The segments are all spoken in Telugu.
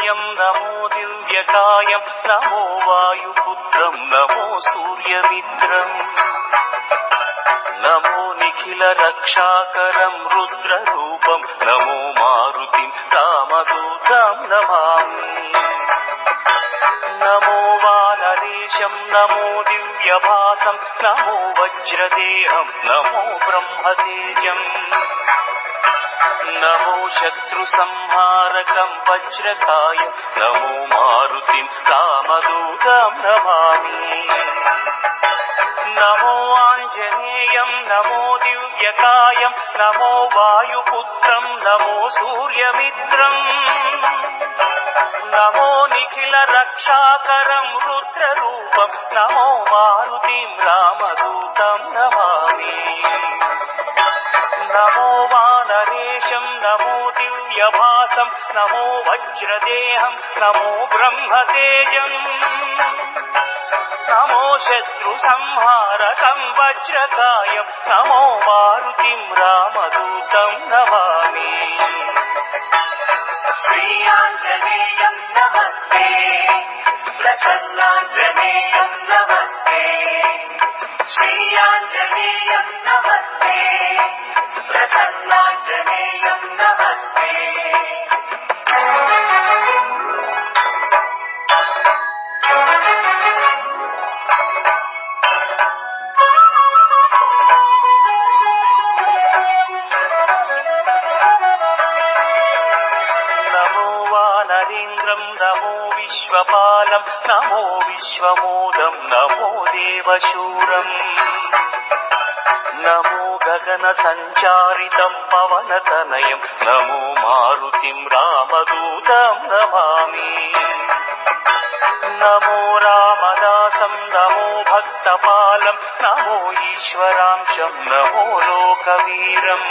దివ్యాజనేయం నమో దివ్యకాయం నమో వాయుపుత్రం నమో సూర్యమిత్రం నమో నిఖిల రక్షాకరం రుద్రరూపం నమో మారుతిం రామదూతం నమామి నమో వానరేశం నమో దివ్యభాసం నమో వజ్రదేహం నమో బ్రహ్మతేజం నమో శత్రు సంహారకం వజ్రకాయం నమో మారుతిం రామదూతం నమామి నమో ఆంజనేయం నమో దివ్యకాయం నమో వాయుపుత్రం నమో సూర్యమిత్రం నమో నిఖిల రక్షాకరం రుద్రరూపం నమో మారుతిం రామదూతం నమామి నమో వానరేశం నమో దివ్యభాసం నమో వజ్రదేహం నమో బ్రహ్మతేజం నమో శత్రు సంహారకం వజ్రకాయం నమో మారుతిం రామదూతం నమామి శ్రీయాంజనేయం నమస్తే ప్రసన్నాంజనేయం నమస్తే శ్రీయాంజనేయం నమస్తే ప్రసన్నాంజనేయం నమస్తే నరేంద్రం నమో విశ్వపాలం నమో విశ్వమోదం నమో దేవశూరం నమో గగన సంచారితం పవనతనయం నమో మారుతిం రామదూతం నమామి నమో రామదాసం నమో భక్తపాలం నమో ఈశ్వరాంశం నమో లోకవీరం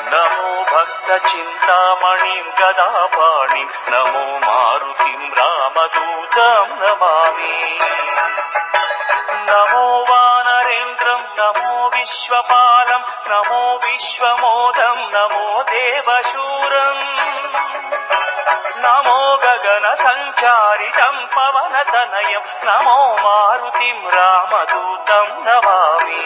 నమో భక్త చింతామణిం గదాపాణిం నమో మారుతిం రామదూతం నమామి నమో వానరేంద్రం నమో విశ్వపాలం నమో విశ్వమోదం నమో దేవశూరం నమో గగన సంచారితం పవనతనయం నమో మారుతిం రామదూతం నమామి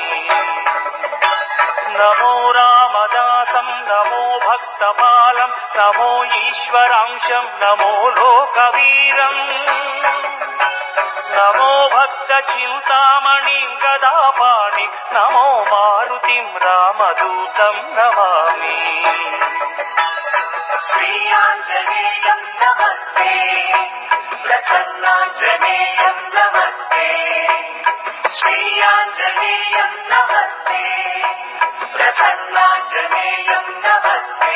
నమో రామదాసం నమో భక్తపాలం నమో ఈశ్వరాంశం నమో లోకవీరం నమో భక్త చింతామణిం గదాపాణి నమో మారుతిం రామదూతం నమామి శ్రీయాంజనేయం నమస్తే ప్రసన్నాంజనేయం నమస్తే శ్రీయాంజనేయం నమస్తే ప్రసన్నాంజనేయం నమస్తే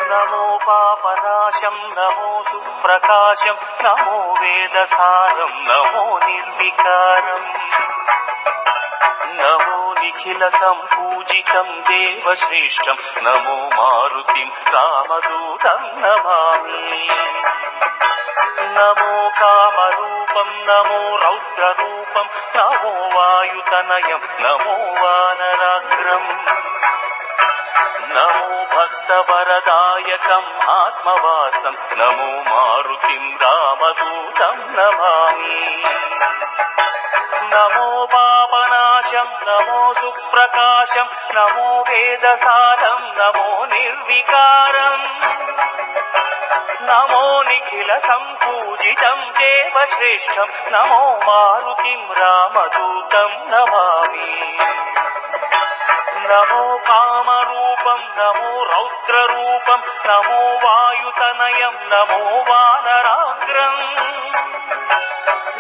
నమో పాపనాశం నమో సుప్రకాశం నమో వేదసారం నమో నిర్వికారం నమో నిఖిల సంపూజితం దేవశ్రేష్టం నమో మారుతిం రామదూతం నమామి నమో కామరూపం నమో రౌద్రరూపం నమో వాయుతనయం నమో వానరాగ్రం నమో భక్తవరదాయకం ఆత్మవాసం నమో మారుతిం రామదూతం నమామి నమో పాపనాశం నమో సుప్రకాశం నమో వేదసారం నమో నిర్వికారం నమో నిఖిల సంపూజితం దేవశ్రేష్టం నమో మారుతిం రామదూతం నమామి నమో కామరూపం నమో రౌద్రరూపం నమో వాయుతనయం నమో వానరాగ్రం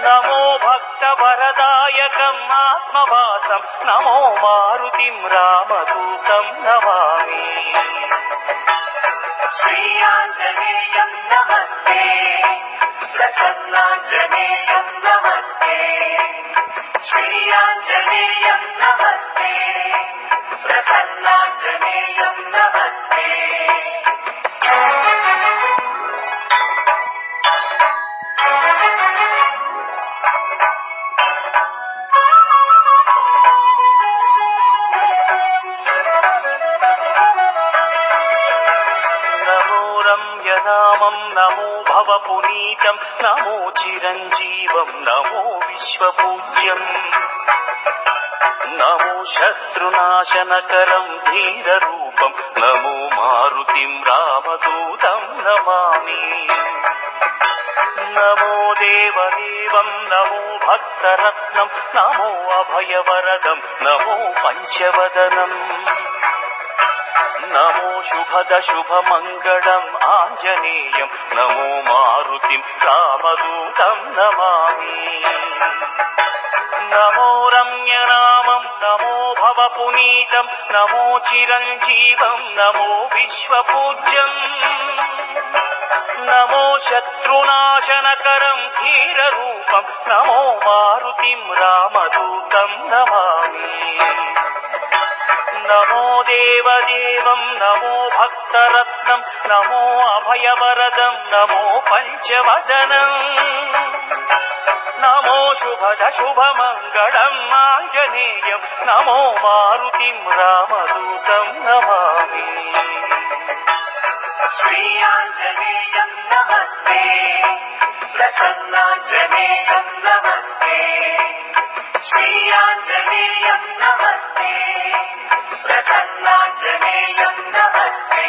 నమో భక్తవరదాయకం ఆత్మవాసం నమో మారుతిం రామదూతం నమామి శ్రీయాంజనేయం నమస్తే ప్రసన్నాంజనేయం నమస్తే శ్రీయాంజనేయం నమస్తే ప్రసన్నాంజనేయం నమస్తే రమ్యనామం నమో భవ పునీతం నమో చిరంజీవం నమో విశ్వపూజ్యం నమో శత్రునాశనకరం ధీరరూపం నమో మారుతిం రామదూతం నమామి నమో దేవదేవం నమో భక్తరత్నం నమో అభయవరదం నమో పంచవదనం నమో శుభద శుభమంగళం ఆంజనేయం నమో మారుతిం రామదూతం నమామి నమో రమ్యనామం నమో భవ పునీతం నమో చిరంజీవం నమో విశ్వపూజ్యం నమో శత్రునాశనకరం ధీరరూపం నమో మారుతిం రామదూతం నమామి నమో దేవదేవం నమో భక్తరత్నం నమో అభయవరదం నమో పంచవదనం నమో శుభద శుభమంగళం ఆంజనేయం నమో మారుతిం రామదూతం నమామి శ్రీయాంజనేయం నమస్తే ప్రసన్నాంజనేయం నమస్తే శ్రీయాంజనేయం నమస్తే ప్రసన్నాంజనేయం నమస్తే